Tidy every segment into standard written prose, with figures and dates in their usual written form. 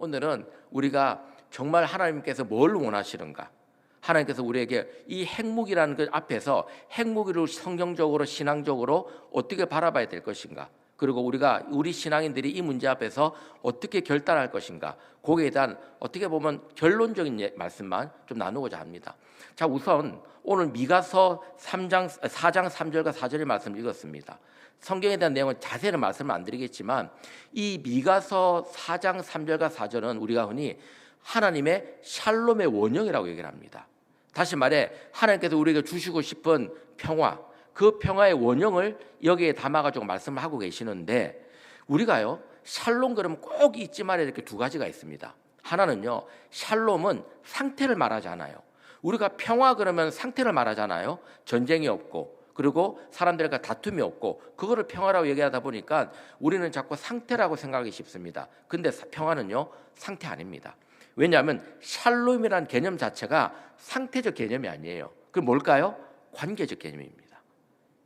오늘은 우리가 정말 하나님께서 뭘 원하시는가, 하나님께서 우리에게 이 핵무기라는 것 앞에서 핵무기를 성경적으로 신앙적으로 어떻게 바라봐야 될 것인가, 그리고 우리가 우리 신앙인들이 이 문제 앞에서 어떻게 결단할 것인가, 거기에 대한 어떻게 보면 결론적인 말씀만 좀 나누고자 합니다. 자, 우선 오늘 미가서 4장 3절과 4절의 말씀을 읽었습니다. 성경에 대한 내용은 자세히 말씀을 안 드리겠지만 이 미가서 4장 3절과 4절은 우리가 흔히 하나님의 샬롬의 원형이라고 얘기를 합니다. 다시 말해 하나님께서 우리에게 주시고 싶은 평화, 그 평화의 원형을 여기에 담아가지고 말씀을 하고 계시는데, 우리가요 샬롬 그러면 꼭 잊지 말아야 될 게 두 가지가 있습니다. 하나는요, 샬롬은 상태를 말하지 않아요. 우리가 평화 그러면 상태를 말하잖아요. 전쟁이 없고, 그리고 사람들과 다툼이 없고, 그거를 평화라고 얘기하다 보니까 우리는 자꾸 상태라고 생각하기 쉽습니다. 근데 평화는요 상태 아닙니다. 왜냐하면 샬롬이라는 개념 자체가 상태적 개념이 아니에요. 그게 뭘까요? 관계적 개념입니다.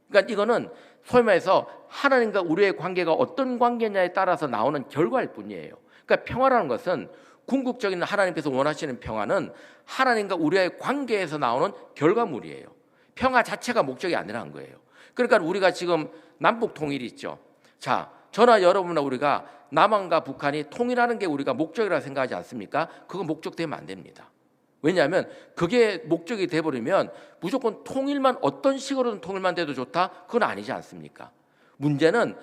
그러니까 이거는 소위 말해서 하나님과 우리의 관계가 어떤 관계냐에 따라서 나오는 결과일 뿐이에요. 그러니까 평화라는 것은, 궁극적인 하나님께서 원하시는 평화는 하나님과 우리의 관계에서 나오는 결과물이에요. 평화 자체가 목적이 아니라는 거예요. 그러니까 우리가 지금 남북 통일이 있죠. 자, 저나 여러분이나 우리가 남한과 북한이 통일하는 게 우리가 목적이라고 생각하지 않습니까? 그거 목적되면 안 됩니다. 왜냐하면 그게 목적이 돼버리면 무조건 통일만, 어떤 식으로든 통일만 돼도 좋다? 그건 아니지 않습니까? 문제는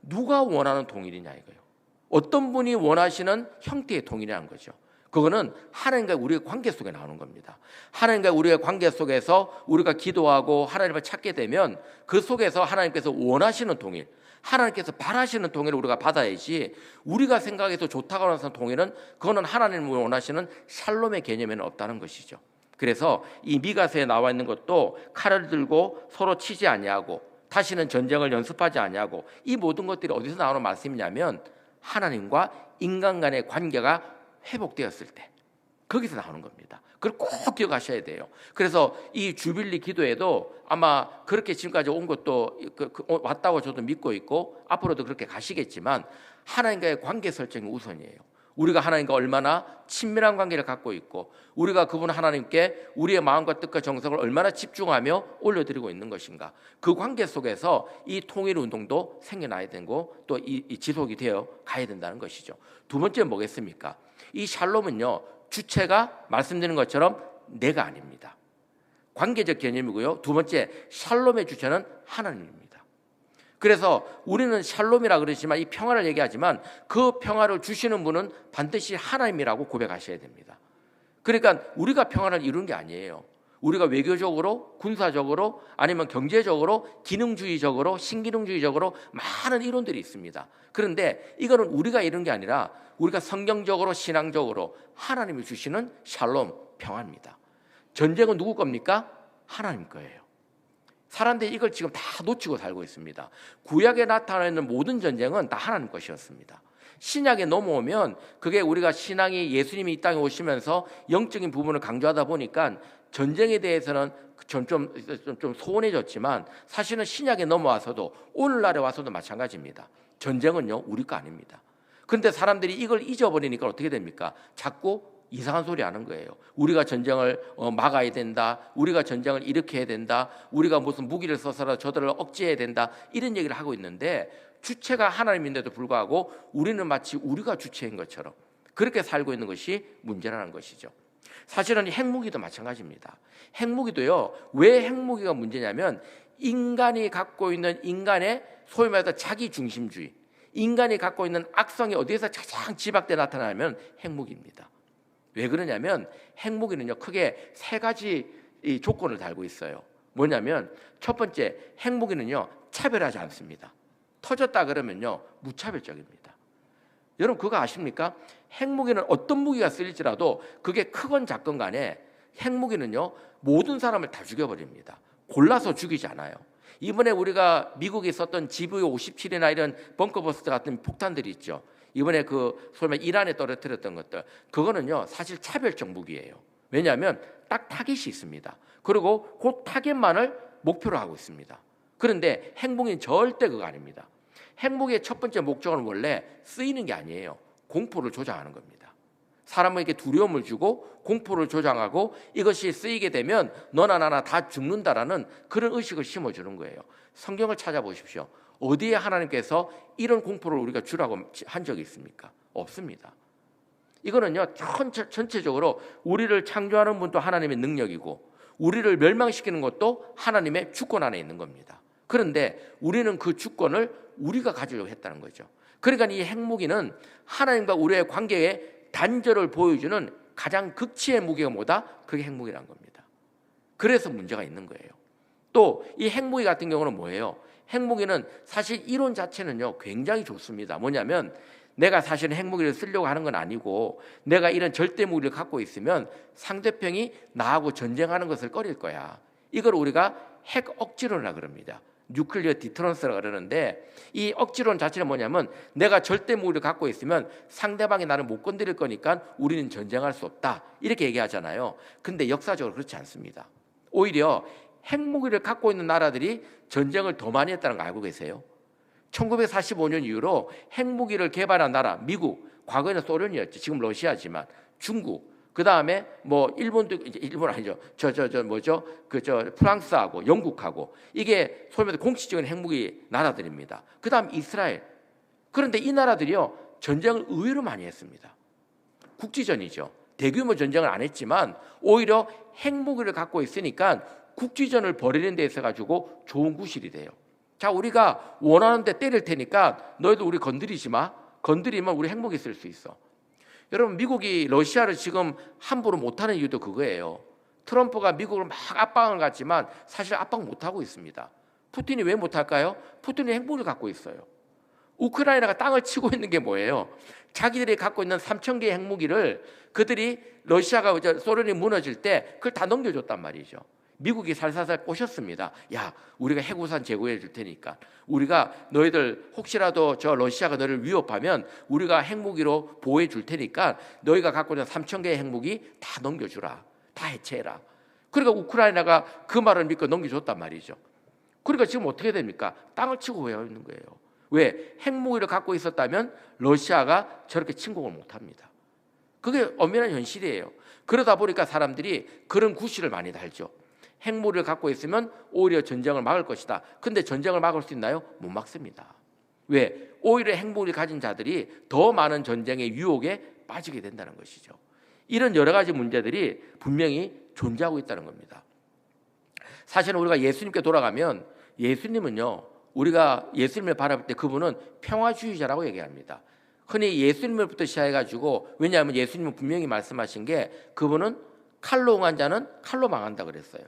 누가 원하는 통일이냐 이거예요. 어떤 분이 원하시는 형태의 통일이라는 거죠. 그거는 하나님과 우리의 관계 속에 나오는 겁니다. 하나님과 우리의 관계 속에서 우리가 기도하고 하나님을 찾게 되면 그 속에서 하나님께서 원하시는 통일, 하나님께서 바라시는 통일을 우리가 받아야지, 우리가 생각해서 좋다고 하는 통일은 그거는 하나님이 원하시는 샬롬의 개념에는 없다는 것이죠. 그래서 이 미가서에 나와 있는 것도 칼을 들고 서로 치지 아니하고 다시는 전쟁을 연습하지 아니하고, 이 모든 것들이 어디서 나오는 말씀이냐면 하나님과 인간 간의 관계가 회복되었을 때 거기서 나오는 겁니다. 그걸 꼭 기억하셔야 돼요. 그래서 이 주빌리 기도에도 아마 그렇게 지금까지 온 것도 왔다고 저도 믿고 있고 앞으로도 그렇게 가시겠지만, 하나님과의 관계 설정이 우선이에요. 우리가 하나님과 얼마나 친밀한 관계를 갖고 있고, 우리가 그분 하나님께 우리의 마음과 뜻과 정성을 얼마나 집중하며 올려드리고 있는 것인가, 그 관계 속에서 이 통일 운동도 생겨나야 되고 또 이 지속이 되어 가야 된다는 것이죠. 두 번째 뭐겠습니까? 이 샬롬은요, 주체가 말씀드린 것처럼 내가 아닙니다. 관계적 개념이고요. 두 번째, 샬롬의 주체는 하나님입니다. 그래서 우리는 샬롬이라 그러지만, 이 평화를 얘기하지만 그 평화를 주시는 분은 반드시 하나님이라고 고백하셔야 됩니다. 그러니까 우리가 평화를 이루는 게 아니에요. 우리가 외교적으로, 군사적으로, 아니면 경제적으로, 기능주의적으로, 신기능주의적으로 많은 이론들이 있습니다. 그런데 이거는 우리가 이룬 게 아니라 우리가 성경적으로, 신앙적으로 하나님이 주시는 샬롬, 평화입니다. 전쟁은 누구 겁니까? 하나님 거예요. 사람들이 이걸 지금 다 놓치고 살고 있습니다. 구약에 나타나 있는 모든 전쟁은 다 하나님 것이었습니다. 신약에 넘어오면 그게 우리가 신앙이, 예수님이 이 땅에 오시면서 영적인 부분을 강조하다 보니까 전쟁에 대해서는 좀 소원해졌지만, 사실은 신약에 넘어와서도 오늘날에 와서도 마찬가지입니다. 전쟁은요 우리 거 아닙니다. 그런데 사람들이 이걸 잊어버리니까 어떻게 됩니까? 자꾸 이상한 소리 하는 거예요. 우리가 전쟁을 막아야 된다, 우리가 전쟁을 일으켜야 된다, 우리가 무슨 무기를 써서라도 저들을 억제해야 된다, 이런 얘기를 하고 있는데, 주체가 하나님인데도 불구하고 우리는 마치 우리가 주체인 것처럼 그렇게 살고 있는 것이 문제라는 것이죠. 사실은 핵무기도 마찬가지입니다. 핵무기도요, 왜 핵무기가 문제냐면 인간이 갖고 있는 인간의 소위 말해서 자기중심주의, 인간이 갖고 있는 악성이 어디에서 가장 지박돼 나타나면 핵무기입니다. 왜 그러냐면 핵무기는요 크게 세 가지 조건을 달고 있어요. 뭐냐면 첫 번째, 핵무기는요 차별하지 않습니다. 터졌다 그러면요 무차별적입니다. 여러분 그거 아십니까? 핵무기는 어떤 무기가 쓰일지라도 그게 크건 작건 간에 핵무기는요 모든 사람을 다 죽여버립니다. 골라서 죽이지 않아요. 이번에 우리가 미국이 썼던 GV-57이나 이런 벙커버스터 같은 폭탄들이 있죠. 이번에 그 소위 이란에 떨어뜨렸던 것들, 그거는요 사실 차별적 무기예요. 왜냐하면 딱 타깃이 있습니다. 그리고 그 타깃만을 목표로 하고 있습니다. 그런데 핵무기는 절대 그거 아닙니다. 핵무기의 첫 번째 목적은 원래 쓰이는 게 아니에요. 공포를 조장하는 겁니다. 사람에게 두려움을 주고 공포를 조장하고 이것이 쓰이게 되면 너나 나나 다 죽는다라는 그런 의식을 심어주는 거예요. 성경을 찾아보십시오. 어디에 하나님께서 이런 공포를 우리가 주라고 한 적이 있습니까? 없습니다. 이거는요, 전체적으로 우리를 창조하는 분도 하나님의 능력이고 우리를 멸망시키는 것도 하나님의 주권 안에 있는 겁니다. 그런데 우리는 그 주권을 우리가 가지려고 했다는 거죠. 그러니까 이 핵무기는 하나님과 우리의 관계에 단절을 보여주는 가장 극치의 무기가 뭐다? 그게 핵무기라는 겁니다. 그래서 문제가 있는 거예요. 또 이 핵무기 같은 경우는 뭐예요? 핵무기는 사실 이론 자체는요 굉장히 좋습니다. 뭐냐면 내가 사실은 핵무기를 쓰려고 하는 건 아니고 내가 이런 절대 무기를 갖고 있으면 상대편이 나하고 전쟁하는 것을 꺼릴 거야. 이걸 우리가 핵 억지론이라고 그럽니다. 뉴클리어 디터런스라고 그러는데 이 억지론 자체는 뭐냐면 내가 절대 무기를 갖고 있으면 상대방이 나를 못 건드릴 거니까 우리는 전쟁할 수 없다. 이렇게 얘기하잖아요. 근데 역사적으로 그렇지 않습니다. 오히려 핵무기를 갖고 있는 나라들이 전쟁을 더 많이 했다는 거 알고 계세요? 1945년 이후로 핵무기를 개발한 나라 미국, 과거에는 소련이었죠. 지금 러시아지만 중국, 그 다음에 뭐 일본도 일본 아니죠. 프랑스하고 영국하고 이게 소위 말해서 공식적인 핵무기 나라들입니다. 그 다음 이스라엘. 그런데 이 나라들이요 전쟁을 의외로 많이 했습니다. 국지전이죠. 대규모 전쟁을 안 했지만 오히려 핵무기를 갖고 있으니까 국지전을 벌이는 데 있어 가지고 좋은 구실이 돼요. 자, 우리가 원하는 데 때릴 테니까 너희도 우리 건드리지 마. 건드리면 우리 핵무기 쓸 수 있어. 여러분, 미국이 러시아를 지금 함부로 못하는 이유도 그거예요. 트럼프가 미국을 막 압박을 갔지만 사실 압박 못하고 있습니다. 푸틴이 왜 못할까요? 푸틴이 핵무기를 갖고 있어요. 우크라이나가 땅을 치고 있는 게 뭐예요? 자기들이 갖고 있는 3,000개의 핵무기를 그들이 러시아가 소련이 무너질 때 그걸 다 넘겨줬단 말이죠. 미국이 살살살 꼬셨습니다. 야, 우리가 핵우산 제공해 줄 테니까 우리가 너희들 혹시라도 저 러시아가 너를 위협하면 우리가 핵무기로 보호해 줄 테니까 너희가 갖고 있는 3,000개의 핵무기 다 넘겨주라. 다 해체해라. 그러니까 우크라이나가 그 말을 믿고 넘겨줬단 말이죠. 그러니까 지금 어떻게 됩니까? 땅을 치고 외워 있는 거예요. 왜? 핵무기를 갖고 있었다면 러시아가 저렇게 침공을 못합니다. 그게 엄연한 현실이에요. 그러다 보니까 사람들이 그런 구실을 많이 달죠. 핵무기를 갖고 있으면 오히려 전쟁을 막을 것이다. 근데 전쟁을 막을 수 있나요? 못 막습니다. 왜? 오히려 핵무기를 가진 자들이 더 많은 전쟁의 유혹에 빠지게 된다는 것이죠. 이런 여러 가지 문제들이 분명히 존재하고 있다는 겁니다. 사실은 우리가 예수님께 돌아가면 예수님은요, 우리가 예수님을 바라볼 때 그분은 평화주의자라고 얘기합니다. 흔히 예수님을부터 시작해가지고, 왜냐하면 예수님은 분명히 말씀하신 게 그분은 칼로 응한 자는 칼로 망한다 그랬어요.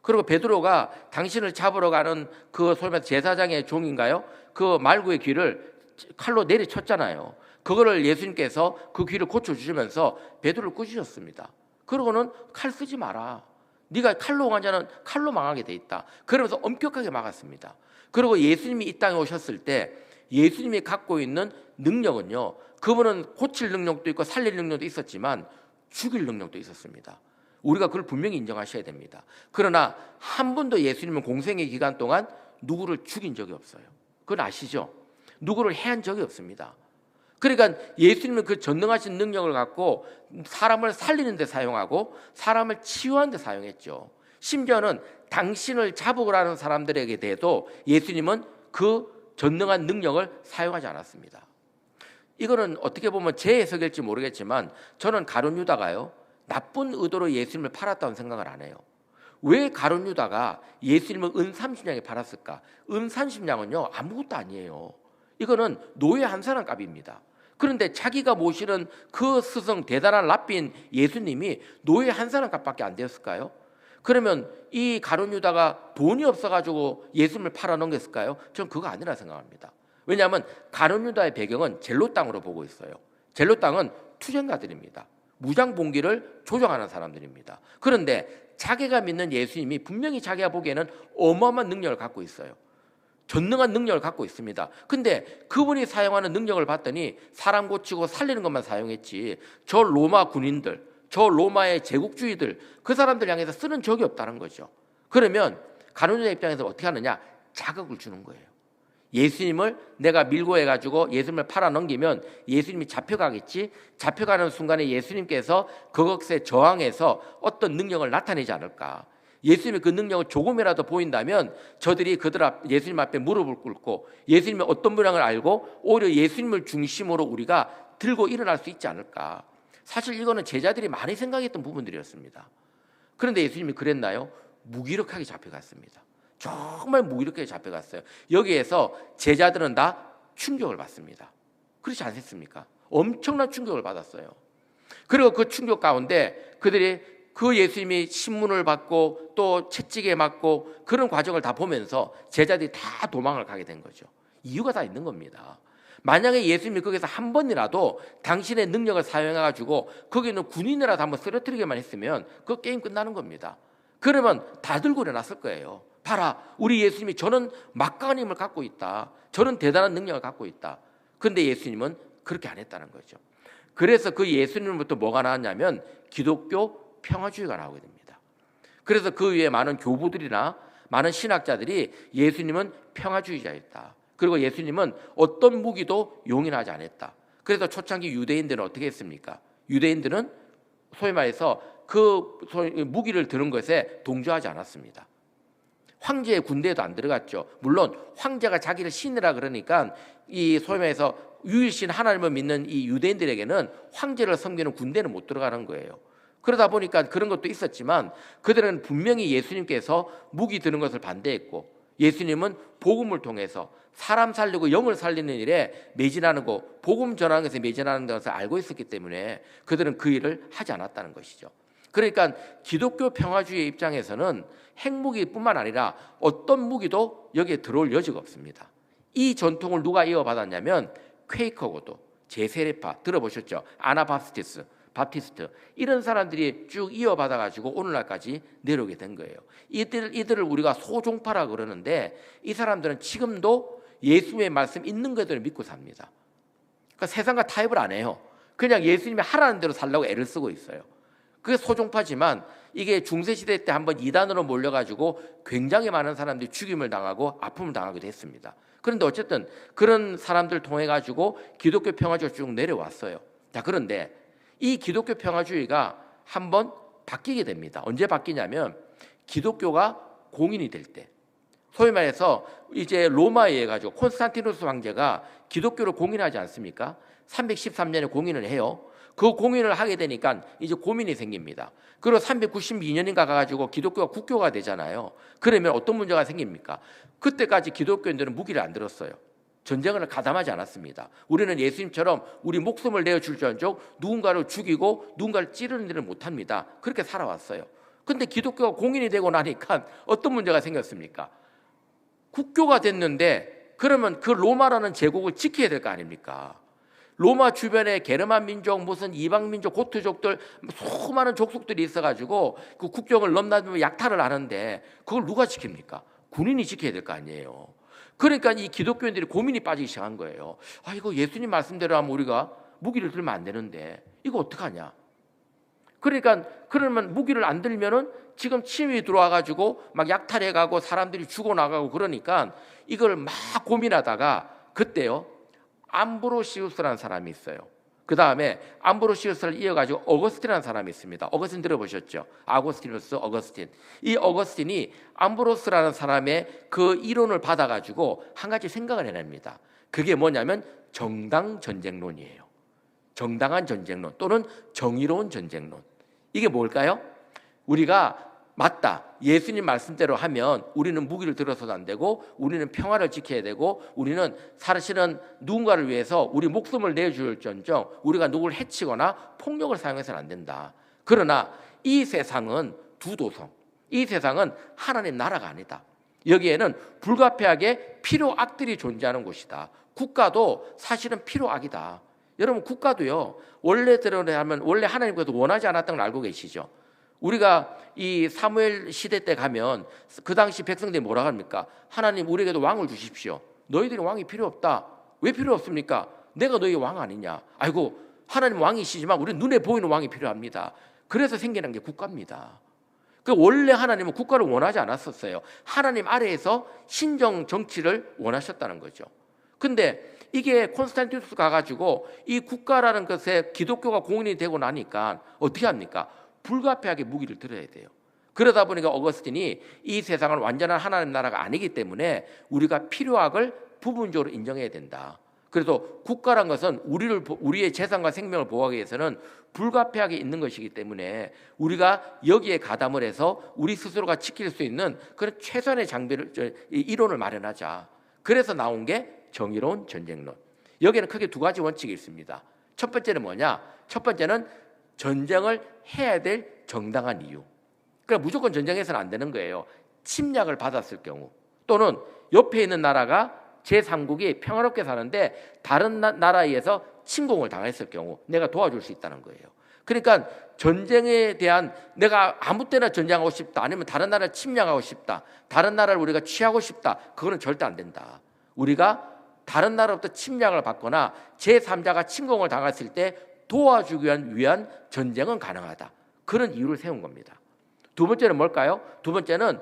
그리고 베드로가 당신을 잡으러 가는 그 소위 말해서 제사장의 종인가요? 그 말구의 귀를 칼로 내리쳤잖아요. 그거를 예수님께서 그 귀를 고쳐주시면서 베드로를 꾸짖으셨습니다. 그러고는 칼 쓰지 마라. 네가 칼로 응한 자는 칼로 망하게 돼 있다. 그러면서 엄격하게 막았습니다. 그리고 예수님이 이 땅에 오셨을 때 예수님이 갖고 있는 능력은요, 그분은 고칠 능력도 있고 살릴 능력도 있었지만 죽일 능력도 있었습니다. 우리가 그걸 분명히 인정하셔야 됩니다. 그러나 한 번도 예수님은 공생의 기간 동안 누구를 죽인 적이 없어요. 그건 아시죠? 누구를 해한 적이 없습니다. 그러니까 예수님은 그 전능하신 능력을 갖고 사람을 살리는 데 사용하고 사람을 치유하는 데 사용했죠. 심지어는 당신을 잡으라는 사람들에게 대해도 예수님은 그 전능한 능력을 사용하지 않았습니다. 이거는 어떻게 보면 제 해석일지 모르겠지만 저는 가룟 유다가요, 나쁜 의도로 예수님을 팔았다는 생각을 안 해요. 왜 가룟 유다가 예수님을 은 30냥에 팔았을까? 은 30냥은요 아무것도 아니에요. 이거는 노예 한 사람 값입니다. 그런데 자기가 모시는 그 스승 대단한 랍비인 예수님이 노예 한 사람 값밖에 안 되었을까요? 그러면 이 가룟 유다가 돈이 없어가지고 예수님을 팔아넘겼을까요? 저는 그거 아니라 생각합니다. 왜냐하면 가룟 유다의 배경은 젤로 땅으로 보고 있어요. 젤로 땅은 투쟁가들입니다. 무장봉기를 조정하는 사람들입니다. 그런데 자기가 믿는 예수님이 분명히 자기가 보기에는 어마어마한 능력을 갖고 있어요. 전능한 능력을 갖고 있습니다. 근데 그분이 사용하는 능력을 봤더니 사람 고치고 살리는 것만 사용했지, 저 로마 군인들, 저 로마의 제국주의들, 그 사람들 향해서 쓰는 적이 없다는 거죠. 그러면 가룟 유다 입장에서 어떻게 하느냐? 자극을 주는 거예요. 예수님을 내가 밀고 해가지고 예수님을 팔아 넘기면 예수님이 잡혀가겠지. 잡혀가는 순간에 예수님께서 그것에 저항해서 어떤 능력을 나타내지 않을까. 예수님의 그 능력을 조금이라도 보인다면 저들이 예수님 앞에 무릎을 꿇고 예수님의 어떤 분량을 알고 오히려 예수님을 중심으로 우리가 들고 일어날 수 있지 않을까. 사실 이거는 제자들이 많이 생각했던 부분들이었습니다. 그런데 예수님이 그랬나요? 무기력하게 잡혀갔습니다. 정말 무기력하게 잡혀갔어요. 여기에서 제자들은 다 충격을 받습니다. 그렇지 않습니까? 엄청난 충격을 받았어요. 그리고 그 충격 가운데 그들이 그 예수님이 신문을 받고 또 채찍에 맞고 그런 과정을 다 보면서 제자들이 다 도망을 가게 된 거죠. 이유가 다 있는 겁니다. 만약에 예수님이 거기서 한 번이라도 당신의 능력을 사용해가지고 거기 있는 군인이라도 한번 쓰러뜨리게만 했으면 그 게임 끝나는 겁니다. 그러면 다 들고 일어났을 거예요. 봐라, 우리 예수님이 저는 막강한 힘을 갖고 있다. 저는 대단한 능력을 갖고 있다. 그런데 예수님은 그렇게 안 했다는 거죠. 그래서 그 예수님으로부터 뭐가 나왔냐면 기독교 평화주의가 나오게 됩니다. 그래서 그 위에 많은 교부들이나 많은 신학자들이 예수님은 평화주의자였다. 그리고 예수님은 어떤 무기도 용인하지 않았다. 그래서 초창기 유대인들은 어떻게 했습니까? 유대인들은 소위 말해서 그 무기를 드는 것에 동조하지 않았습니다. 황제의 군대에도 안 들어갔죠. 물론 황제가 자기를 신이라 그러니까 이 소위 말해서 유일신 하나님을 믿는 이 유대인들에게는 황제를 섬기는 군대는 못 들어가는 거예요. 그러다 보니까 그런 것도 있었지만 그들은 분명히 예수님께서 무기 드는 것을 반대했고 예수님은 복음을 통해서 사람 살리고 영을 살리는 일에 매진하는 거, 복음 전하는 것에 매진하는 것을 알고 있었기 때문에 그들은 그 일을 하지 않았다는 것이죠. 그러니까 기독교 평화주의 입장에서는 핵무기뿐만 아니라 어떤 무기도 여기에 들어올 여지가 없습니다. 이 전통을 누가 이어받았냐면 퀘이커고도 제세례파 들어보셨죠? 아나바스티스, 바티스트 이런 사람들이 쭉 이어받아가지고 오늘날까지 내려오게 된 거예요. 이들을 우리가 소종파라 그러는데 이 사람들은 지금도 예수님의 말씀 있는 그대로 믿고 삽니다. 그러니까 세상과 타협을 안 해요. 그냥 예수님이 하라는 대로 살려고 애를 쓰고 있어요. 그게 소종파지만 이게 중세시대 때 한번 이단으로 몰려가지고 굉장히 많은 사람들이 죽임을 당하고 아픔을 당하기도 했습니다. 그런데 어쨌든 그런 사람들 통해 가지고 기독교 평화주의가 쭉 내려왔어요. 자, 그런데 이 기독교 평화주의가 한번 바뀌게 됩니다. 언제 바뀌냐면 기독교가 공인이 될 때. 소위 말해서 이제 로마에 의해 가지고 콘스탄티누스 황제가 기독교를 공인하지 않습니까? 313년에 공인을 해요. 그 공인을 하게 되니까 이제 고민이 생깁니다. 그리고 392년인가 가가지고 기독교가 국교가 되잖아요. 그러면 어떤 문제가 생깁니까? 그때까지 기독교인들은 무기를 안 들었어요. 전쟁을 가담하지 않았습니다. 우리는 예수님처럼 우리 목숨을 내어줄지언정 누군가를 죽이고 누군가를 찌르는 일을 못합니다. 그렇게 살아왔어요. 근데 기독교가 공인이 되고 나니까 어떤 문제가 생겼습니까? 국교가 됐는데 그러면 그 로마라는 제국을 지켜야 될 거 아닙니까? 로마 주변에 게르만 민족, 무슨 이방 민족, 고트족들 수많은 족속들이 있어가지고 그 국경을 넘나들면 약탈을 하는데 그걸 누가 지킵니까? 군인이 지켜야 될 거 아니에요. 그러니까 이 기독교인들이 고민이 빠지기 시작한 거예요. 아, 이거 예수님 말씀대로 하면 우리가 무기를 들면 안 되는데 이거 어떡하냐? 그러니까 그러면 무기를 안 들면은 지금 침이 들어와가지고 막 약탈해가고 사람들이 죽어나가고 그러니까 이걸 막 고민하다가 그때요. 암브로시우스라는 사람이 있어요. 그 다음에 암브로시우스를 이어가지고 어거스틴이라는 사람이 있습니다. 어거스틴 들어보셨죠? 아고스티누스, 어거스틴. 이 어거스틴이 암브로스라는 사람의 그 이론을 받아가지고 한 가지 생각을 해냅니다. 그게 뭐냐면 정당 전쟁론이에요. 정당한 전쟁론 또는 정의로운 전쟁론. 이게 뭘까요? 우리가 맞다. 예수님 말씀대로 하면 우리는 무기를 들어서도 안 되고 우리는 평화를 지켜야 되고 우리는 사실은 누군가를 위해서 우리 목숨을 내줄지언정 우리가 누구를 해치거나 폭력을 사용해서는 안 된다. 그러나 이 세상은 두도성. 이 세상은 하나님 나라가 아니다. 여기에는 불가피하게 필요악들이 존재하는 곳이다. 국가도 사실은 필요악이다. 여러분 국가도요. 원래대로 하면 원래 하나님께서 원하지 않았던 걸 알고 계시죠? 우리가 이 사무엘 시대 때 가면 그 당시 백성들이 뭐라 합니까? 하나님 우리에게도 왕을 주십시오. 너희들이 왕이 필요 없다. 왜 필요 없습니까? 내가 너희 왕 아니냐? 아이고 하나님 왕이시지만 우리 눈에 보이는 왕이 필요합니다. 그래서 생겨난 게 국가입니다. 원래 하나님은 국가를 원하지 않았었어요. 하나님 아래에서 신정 정치를 원하셨다는 거죠. 근데 이게 콘스탄티누스 가가지고 이 국가라는 것에 기독교가 공인이 되고 나니까 어떻게 합니까? 불가피하게 무기를 들어야 돼요. 그러다 보니까 어거스틴이 이 세상은 완전한 하나님 나라가 아니기 때문에 우리가 필요악을 부분적으로 인정해야 된다. 그래서 국가란 것은 우리의 재산과 생명을 보호하기 위해서는 불가피하게 있는 것이기 때문에 우리가 여기에 가담을 해서 우리 스스로가 지킬 수 있는 그런 최선의 장비를 이론을 마련하자. 그래서 나온 게 정의로운 전쟁론. 여기에는 크게 두 가지 원칙이 있습니다. 첫 번째는 뭐냐? 첫 번째는 전쟁을 해야 될 정당한 이유. 그러니까 무조건 전쟁해서는 안 되는 거예요. 침략을 받았을 경우 또는 옆에 있는 나라가 제3국이 평화롭게 사는데 다른 나라에 의해서 침공을 당했을 경우 내가 도와줄 수 있다는 거예요. 그러니까 전쟁에 대한 내가 아무 때나 전쟁하고 싶다, 아니면 다른 나라를 침략하고 싶다, 다른 나라를 우리가 취하고 싶다, 그거는 절대 안 된다. 우리가 다른 나라로부터 침략을 받거나 제3자가 침공을 당했을 때 도와주기 위한 전쟁은 가능하다. 그런 이유를 세운 겁니다. 두 번째는 뭘까요? 두 번째는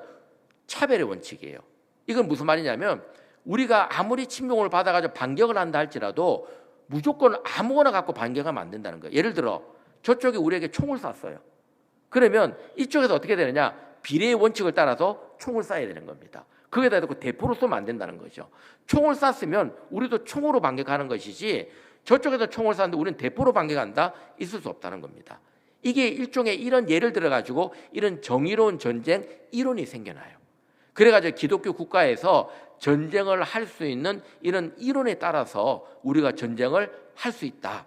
차별의 원칙이에요. 이건 무슨 말이냐면 우리가 아무리 침공을 받아가지고 반격을 한다 할지라도 무조건 아무거나 갖고 반격하면 안 된다는 거예요. 예를 들어 저쪽이 우리에게 총을 쐈어요. 그러면 이쪽에서 어떻게 되느냐? 비례의 원칙을 따라서 총을 쏴야 되는 겁니다. 거기에다 대고 대포로 쏘면 안 된다는 거죠. 총을 쐈으면 우리도 총으로 반격하는 것이지 저쪽에서 총을 쐈는데 우리는 대포로 반격한다? 있을 수 없다는 겁니다. 이게 일종의 이런 예를 들어가지고 이런 정의로운 전쟁 이론이 생겨나요. 그래가지고 기독교 국가에서 전쟁을 할 수 있는 이런 이론에 따라서 우리가 전쟁을 할 수 있다.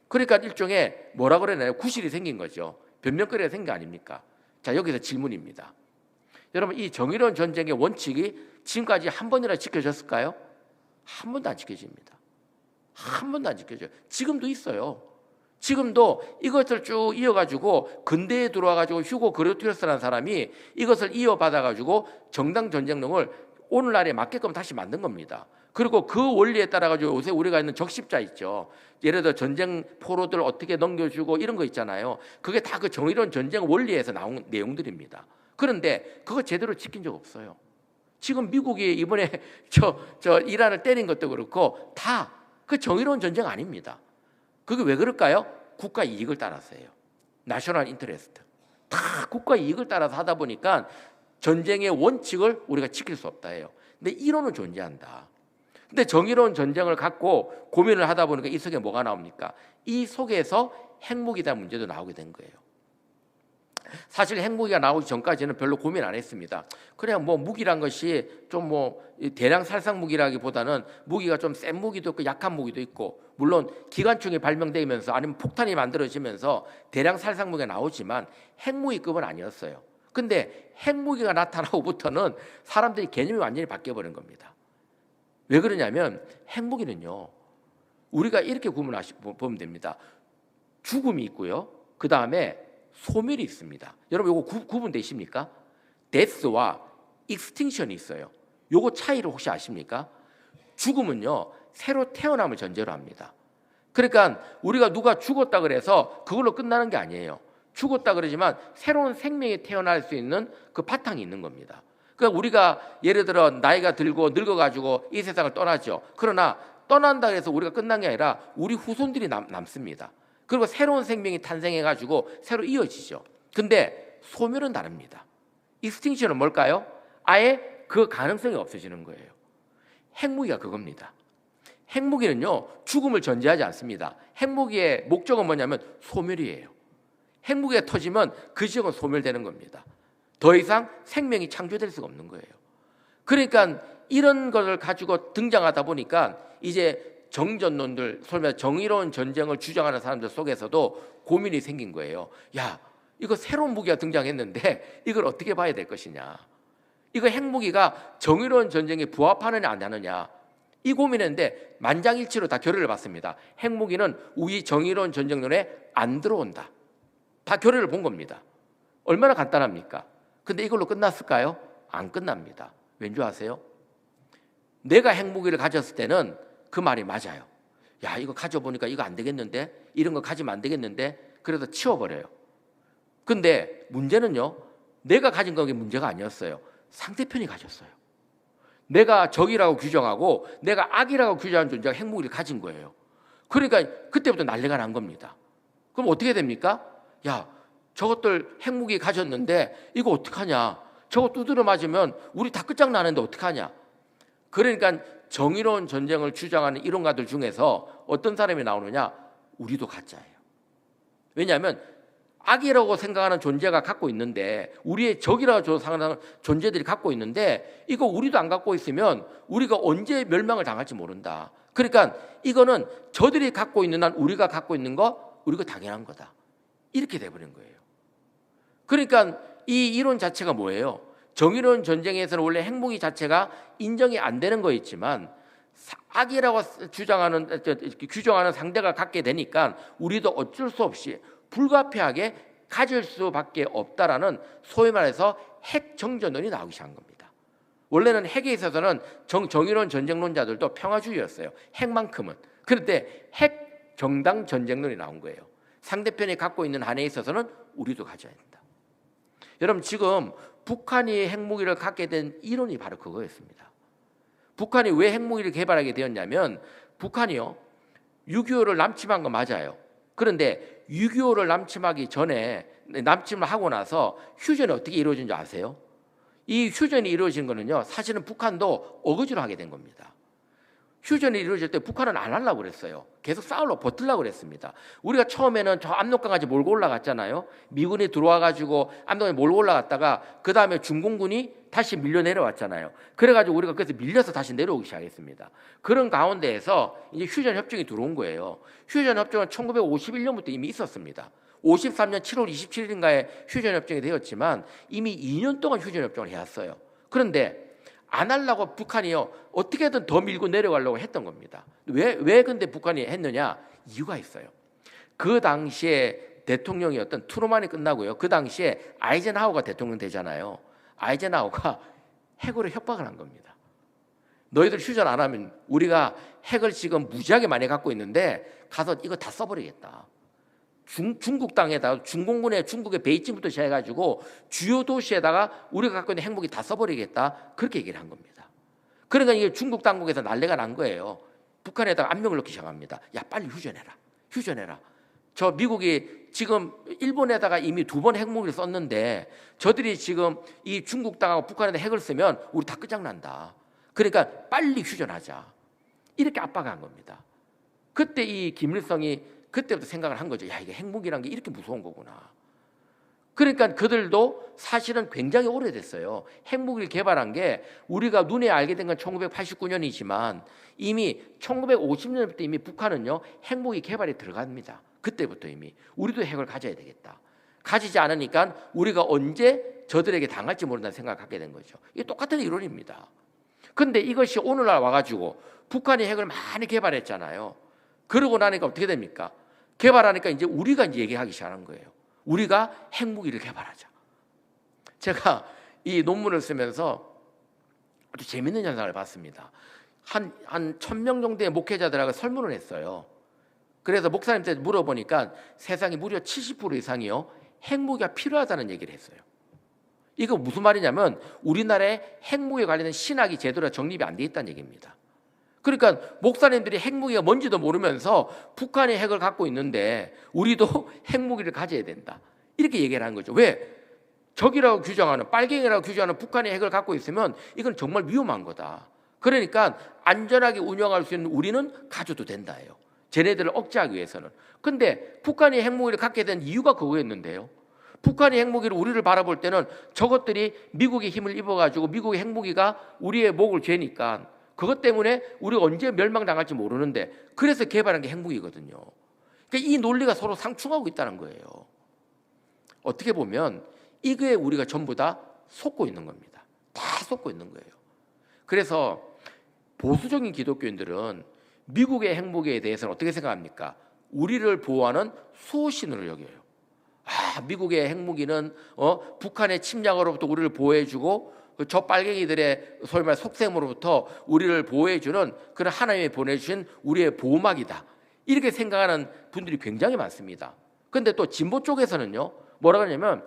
그러니까 일종의 뭐라 그러나요? 구실이 생긴 거죠. 변명거리가 생긴 거 아닙니까? 자, 여기서 질문입니다. 여러분, 이 정의로운 전쟁의 원칙이 지금까지 한 번이나 지켜졌을까요? 한 번도 안 지켜집니다. 한 번도 안 지켜져요. 지금도 있어요. 지금도 이것을 쭉 이어가지고 근대에 들어와가지고 휴고 그루티우스라는 사람이 이것을 이어받아가지고 정당 전쟁론을 오늘날에 맞게끔 다시 만든 겁니다. 그리고 그 원리에 따라가지고 요새 우리가 있는 적십자 있죠. 예를 들어 전쟁 포로들 어떻게 넘겨주고 이런 거 있잖아요. 그게 다 그 정의로운 전쟁 원리에서 나온 내용들입니다. 그런데 그거 제대로 지킨 적 없어요. 지금 미국이 이번에 저 이란을 때린 것도 그렇고 다 그 정의로운 전쟁 아닙니다. 그게 왜 그럴까요? 국가 이익을 따라서예요. 내셔널 인터레스트. 다 국가 이익을 따라서 하다 보니까 전쟁의 원칙을 우리가 지킬 수 없다 해요. 근데 이론은 존재한다. 근데 정의로운 전쟁을 갖고 고민을 하다 보니까 이 속에 뭐가 나옵니까? 이 속에서 핵무기에 대한 문제도 나오게 된 거예요. 사실 핵무기가 나오기 전까지는 별로 고민 안 했습니다. 그냥 뭐 무기란 것이 좀 대량 살상 무기라기보다는 무기가 좀 센 무기도 있고 약한 무기도 있고, 물론 기관총이 발명되면서 아니면 폭탄이 만들어지면서 대량 살상 무기가 나오지만 핵무기급은 아니었어요. 근데 핵무기가 나타나고부터는 사람들이 개념이 완전히 바뀌어버린 겁니다. 왜 그러냐면 핵무기는요, 우리가 이렇게 보면 됩니다. 죽음이 있고요, 그 다음에 소멸이 있습니다. 여러분 이거 구분되십니까? 데스와 익스팅션이 있어요. 요거 차이를 혹시 아십니까? 죽음은요, 새로 태어남을 전제로 합니다. 그러니까 우리가 누가 죽었다 그래서 그걸로 끝나는 게 아니에요. 죽었다 그러지만 새로운 생명이 태어날 수 있는 그 바탕이 있는 겁니다. 그러니까 우리가 예를 들어 나이가 들고 늙어가지고 이 세상을 떠나죠. 그러나 떠난다 해서 우리가 끝난 게 아니라 우리 후손들이 남습니다. 그리고 새로운 생명이 탄생해가지고 새로 이어지죠. 근데 소멸은 다릅니다. 익스팅션은 뭘까요? 아예 그 가능성이 없어지는 거예요. 핵무기가 그겁니다. 핵무기는요, 죽음을 전제하지 않습니다. 핵무기의 목적은 뭐냐면 소멸이에요. 핵무기가 터지면 그 지역은 소멸되는 겁니다. 더 이상 생명이 창조될 수가 없는 거예요. 그러니까 이런 것을 가지고 등장하다 보니까 이제 정전론들, 소위 말해 정의로운 전쟁을 주장하는 사람들 속에서도 고민이 생긴 거예요. 야, 이거 새로운 무기가 등장했는데 이걸 어떻게 봐야 될 것이냐, 이거 핵무기가 정의로운 전쟁에 부합하느냐 안 하느냐, 이 고민했는데 만장일치로 다 결의를 받습니다. 핵무기는 우리 정의로운 전쟁론에 안 들어온다. 다 결의를 본 겁니다. 얼마나 간단합니까? 근데 이걸로 끝났을까요? 안 끝납니다. 왠지 아세요? 내가 핵무기를 가졌을 때는 그 말이 맞아요. 야, 이거 가져보니까 이거 안 되겠는데, 이런 거 가지면 안 되겠는데, 그래서 치워버려요. 근데 문제는요, 내가 가진 게 문제가 아니었어요. 상대편이 가졌어요. 내가 적이라고 규정하고 내가 악이라고 규정하는 존재가 핵무기를 가진 거예요. 그러니까 그때부터 난리가 난 겁니다. 그럼 어떻게 됩니까? 야, 저것들 핵무기 가졌는데 이거 어떡하냐? 저거 두드려 맞으면 우리 다 끝장나는데 어떡하냐? 그러니까 정의로운 전쟁을 주장하는 이론가들 중에서 어떤 사람이 나오느냐? 우리도 가짜예요. 왜냐하면 악이라고 생각하는 존재가 갖고 있는데, 우리의 적이라고 생각하는 존재들이 갖고 있는데, 이거 우리도 안 갖고 있으면 우리가 언제 멸망을 당할지 모른다. 그러니까 이거는 저들이 갖고 있는 한 우리가 갖고 있는 거, 우리가 당연한 거다. 이렇게 돼버린 거예요. 그러니까 이 이론 자체가 뭐예요? 정의로운 전쟁에서는 원래 핵무기 자체가 인정이 안 되는 거였지만, 악이라고 주장하는, 규정하는 상대가 갖게 되니까 우리도 어쩔 수 없이 불가피하게 가질 수밖에 없다라는, 소위 말해서 핵 정전론이 나오기 시작한 겁니다. 원래는 핵에 있어서는 정의로운 전쟁론자들도 평화주의였어요. 핵만큼은. 그런데 핵 정당 전쟁론이 나온 거예요. 상대편이 갖고 있는 한에 있어서는 우리도 가져야 된다. 여러분, 지금 북한이 핵무기를 갖게 된 이론이 바로 그거였습니다. 북한이 왜 핵무기를 개발하게 되었냐면, 북한이요 6.25를 남침한 거 맞아요. 그런데 6.25를 남침하기 전에, 남침을 하고 나서 휴전이 어떻게 이루어진 줄 아세요? 이 휴전이 이루어진 거는요, 사실은 북한도 어거지로 하게 된 겁니다. 휴전이 이루어질 때 북한은 안 하려고 그랬어요. 계속 싸우려고 버틸려고 그랬습니다. 우리가 처음에는 저 압록강까지 몰고 올라갔잖아요. 미군이 들어와가지고 압록강에 몰고 올라갔다가 그 다음에 중공군이 다시 밀려 내려왔잖아요. 그래가지고 우리가 그래서 밀려서 다시 내려오기 시작했습니다. 그런 가운데에서 이제 휴전 협정이 들어온 거예요. 휴전 협정은 1951년부터 이미 있었습니다. 53년 7월 27일인가에 휴전 협정이 되었지만 이미 2년 동안 휴전 협정을 해왔어요. 그런데 안 하려고 북한이요 어떻게든 더 밀고 내려가려고 했던 겁니다. 왜 근데 북한이 했느냐? 이유가 있어요. 그 당시에 대통령이었던 트루만이 끝나고요, 그 당시에 아이젠하워가 대통령 되잖아요. 아이젠하워가 핵으로 협박을 한 겁니다. 너희들 휴전 안 하면 우리가 핵을 지금 무지하게 많이 갖고 있는데 가서 이거 다 써버리겠다. 중국 땅에다가 중국의 베이징부터 시작해가지고 주요 도시에다가 우리가 갖고 있는 핵무기 다 써버리겠다, 그렇게 얘기를 한 겁니다. 그러니까 이게 중국 당국에서 난리가 난 거예요. 북한에다가 압력을 넣기 시작합니다. 야, 빨리 휴전해라. 저 미국이 지금 일본에다가 이미 2번 핵무기를 썼는데 저들이 지금 이 중국 땅하고 북한에다 핵을 쓰면 우리 다 끝장난다. 그러니까 빨리 휴전하자, 이렇게 압박한 겁니다. 그때 이 김일성이 그때부터 생각을 한 거죠. 야, 이게 핵무기란 게 이렇게 무서운 거구나. 그러니까 그들도 사실은 굉장히 오래됐어요. 핵무기를 개발한 게 우리가 눈에 알게 된 건 1989년이지만 이미 1950년부터 이미 북한은요 핵무기 개발에 들어갑니다. 그때부터 이미 우리도 핵을 가져야 되겠다. 가지지 않으니까 우리가 언제 저들에게 당할지 모른다는 생각을 갖게 된 거죠. 이게 똑같은 이론입니다. 그런데 이것이 오늘날 와가지고 북한이 핵을 많이 개발했잖아요. 그러고 나니까 어떻게 됩니까? 개발하니까 이제 우리가 이제 얘기하기 시작하는 거예요. 우리가 핵무기를 개발하자. 제가 이 논문을 쓰면서 아주 재밌는 현상을 봤습니다. 한 1000명 정도의 목회자들하고 설문을 했어요. 그래서 목사님한테 물어보니까 세상에 무려 70% 이상이요 핵무기가 필요하다는 얘기를 했어요. 이거 무슨 말이냐면 우리나라에 핵무기에 관련된 신학이 제대로 정립이 안 돼 있다는 얘기입니다. 그러니까 목사님들이 핵무기가 뭔지도 모르면서 북한이 핵을 갖고 있는데 우리도 핵무기를 가져야 된다, 이렇게 얘기를 하는 거죠. 왜? 적이라고 규정하는, 빨갱이라고 규정하는 북한이 핵을 갖고 있으면 이건 정말 위험한 거다. 그러니까 안전하게 운영할 수 있는 우리는 가져도 된다예요. 쟤네들을 억제하기 위해서는. 근데 북한이 핵무기를 갖게 된 이유가 그거였는데요. 북한이 핵무기를 우리를 바라볼 때는 저것들이 미국의 힘을 입어가지고 미국의 핵무기가 우리의 목을 죄니까 그것 때문에 우리가 언제 멸망당할지 모르는데 그래서 개발한 게 핵무기거든요. 그러니까 이 논리가 서로 상충하고 있다는 거예요. 어떻게 보면 이거에 우리가 전부 다 속고 있는 겁니다. 다 속고 있는 거예요. 그래서 보수적인 기독교인들은 미국의 핵무기에 대해서는 어떻게 생각합니까? 우리를 보호하는 수호신으로 여겨요. 미국의 핵무기는 북한의 침략으로부터 우리를 보호해주고 저 빨갱이들의 소위 말 속셈으로부터 우리를 보호해주는 그런 하나님이 보내주신 우리의 보호막이다, 이렇게 생각하는 분들이 굉장히 많습니다. 그런데 또 진보 쪽에서는요 뭐라 그러냐면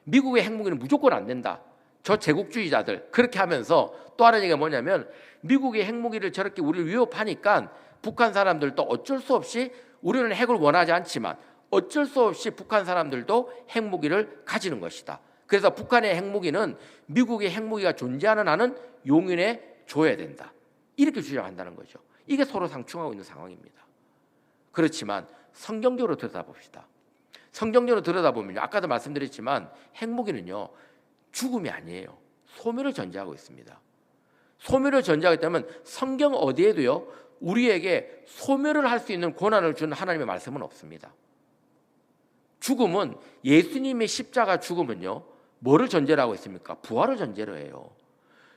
미국의 핵무기는 무조건 안 된다. 저 제국주의자들 그렇게 하면서 또 하는 얘기가 뭐냐면 미국의 핵무기를 저렇게 우리를 위협하니까 북한 사람들도 어쩔 수 없이 우리는 핵을 원하지 않지만 어쩔 수 없이 북한 사람들도 핵무기를 가지는 것이다. 그래서 북한의 핵무기는 미국의 핵무기가 존재하는 한은 용인해 줘야 된다. 이렇게 주장한다는 거죠. 이게 서로 상충하고 있는 상황입니다. 그렇지만 성경적으로 들여다봅시다. 성경적으로 들여다보면 아까도 말씀드렸지만 핵무기는요 죽음이 아니에요. 소멸을 전제하고 있습니다. 소멸을 전제하기 때문에 성경 어디에도요 우리에게 소멸을 할 수 있는 권한을 준 하나님의 말씀은 없습니다. 죽음은 예수님의 십자가 죽음은요 뭐를 전제로 하고 있습니까? 부활을 전제로 해요.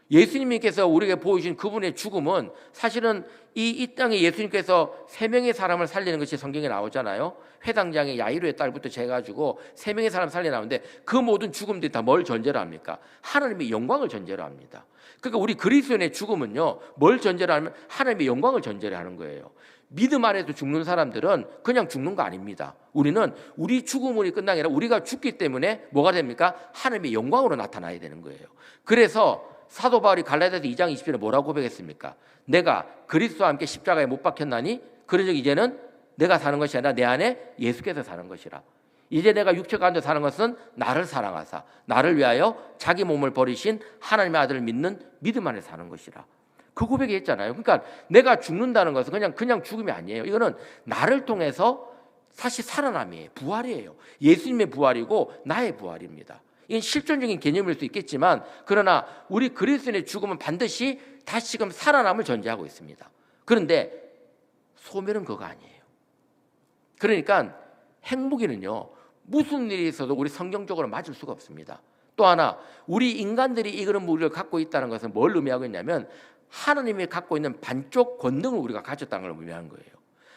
예수님께서 우리에게 보여주신 그분의 죽음은 사실은 이 땅에 예수님께서 3명의 사람을 살리는 것이 성경에 나오잖아요. 회당장의 야이로의 딸부터 재가지고 3명의 사람 살려 나오는데 그 모든 죽음들이 다 뭘 전제로 합니까? 하나님의 영광을 전제로 합니다. 그러니까 우리 그리스도인의 죽음은요 뭘 전제로 하면 하나님의 영광을 전제로 하는 거예요. 믿음 안에서 죽는 사람들은 그냥 죽는 거 아닙니다. 우리는 우리 죽음이 끝난 게 아니라 우리가 죽기 때문에 뭐가 됩니까? 하나님의 영광으로 나타나야 되는 거예요. 그래서 사도 바울이 갈라디아서 2장 20절에 뭐라고 고백했습니까? 내가 그리스도와 함께 십자가에 못 박혔나니 그러즉 이제는 내가 사는 것이 아니라 내 안에 예수께서 사는 것이라. 이제 내가 육체 가운데 사는 것은 나를 사랑하사 나를 위하여 자기 몸을 버리신 하나님의 아들을 믿는 믿음 안에 사는 것이라. 그 고백이 했잖아요. 그러니까 내가 죽는다는 것은 그냥 죽음이 아니에요. 이거는 나를 통해서 사실 살아남이에요. 부활이에요. 예수님의 부활이고 나의 부활입니다. 이건 실존적인 개념일 수 있겠지만 그러나 우리 그리스도인의 죽음은 반드시 다시금 살아남을 전제하고 있습니다. 그런데 소멸은 그거 아니에요. 그러니까 핵무기는요 무슨 일이 있어도 우리 성경적으로 맞을 수가 없습니다. 또 하나 우리 인간들이 이런 무기를 갖고 있다는 것은 뭘 의미하고 있냐면 하나님이 갖고 있는 반쪽 권능을 우리가 가졌다는 걸 의미하는 거예요.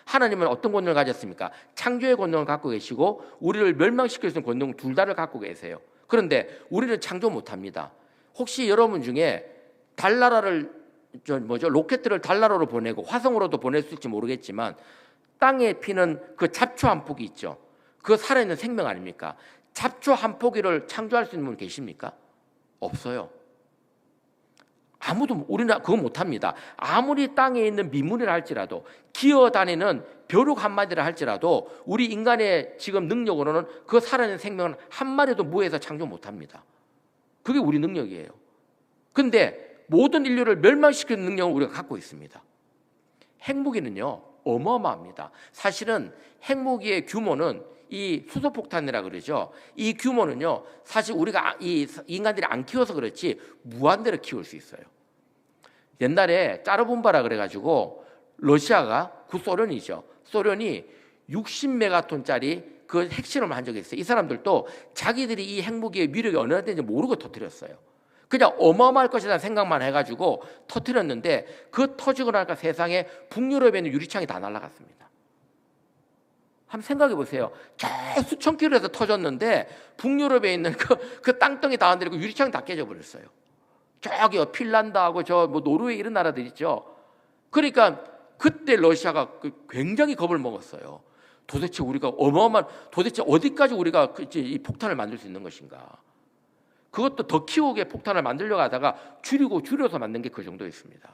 하나님은 어떤 권능을 가졌습니까? 창조의 권능을 갖고 계시고 우리를 멸망시킬 수 있는 권능 둘 다를 갖고 계세요. 그런데 우리는 창조 못합니다. 혹시 여러분 중에 달나라를 로켓들을 달나라로 보내고 화성으로도 보낼 수 있을지 모르겠지만 땅에 피는 그 잡초 한 포기 있죠. 그거 살아있는 생명 아닙니까? 잡초 한 포기를 창조할 수 있는 분 계십니까? 없어요. 아무도 우리는 그거 못합니다. 아무리 땅에 있는 미물이라 할지라도 기어다니는 벼룩 한 마디라 할지라도 우리 인간의 지금 능력으로는 그 살아있는 생명은 한 마리도 무에서 창조 못합니다. 그게 우리 능력이에요. 그런데 모든 인류를 멸망시키는 능력을 우리가 갖고 있습니다. 핵무기는요 어마어마합니다. 사실은 핵무기의 규모는 이 수소폭탄이라 그러죠. 이 규모는요 사실 우리가 이 인간들이 안 키워서 그렇지 무한대로 키울 수 있어요. 옛날에 짜르본바라 그래가지고 러시아가 구소련이죠. 소련이 60메가톤짜리 그 핵실험을 한 적이 있어요. 이 사람들도 자기들이 이 핵무기의 위력이 어느 정도인지 모르고 터뜨렸어요. 그냥 어마어마할 것이라는 생각만 해가지고 터뜨렸는데 그 터지고 나니까 세상에 북유럽에 있는 유리창이 다 날아갔습니다. 한번 생각해 보세요. 저 수천 킬로에서 터졌는데 북유럽에 있는 그 땅덩이 다 안 들리고 유리창이 다 깨져버렸어요. 저기요 핀란드하고 저 뭐 노르웨이 이런 나라들 있죠. 그러니까 그때 러시아가 굉장히 겁을 먹었어요. 도대체 우리가 도대체 어디까지 우리가 이 폭탄을 만들 수 있는 것인가? 그것도 더 키우게 폭탄을 만들려고 하다가 줄여서 만든 게 그 정도였습니다.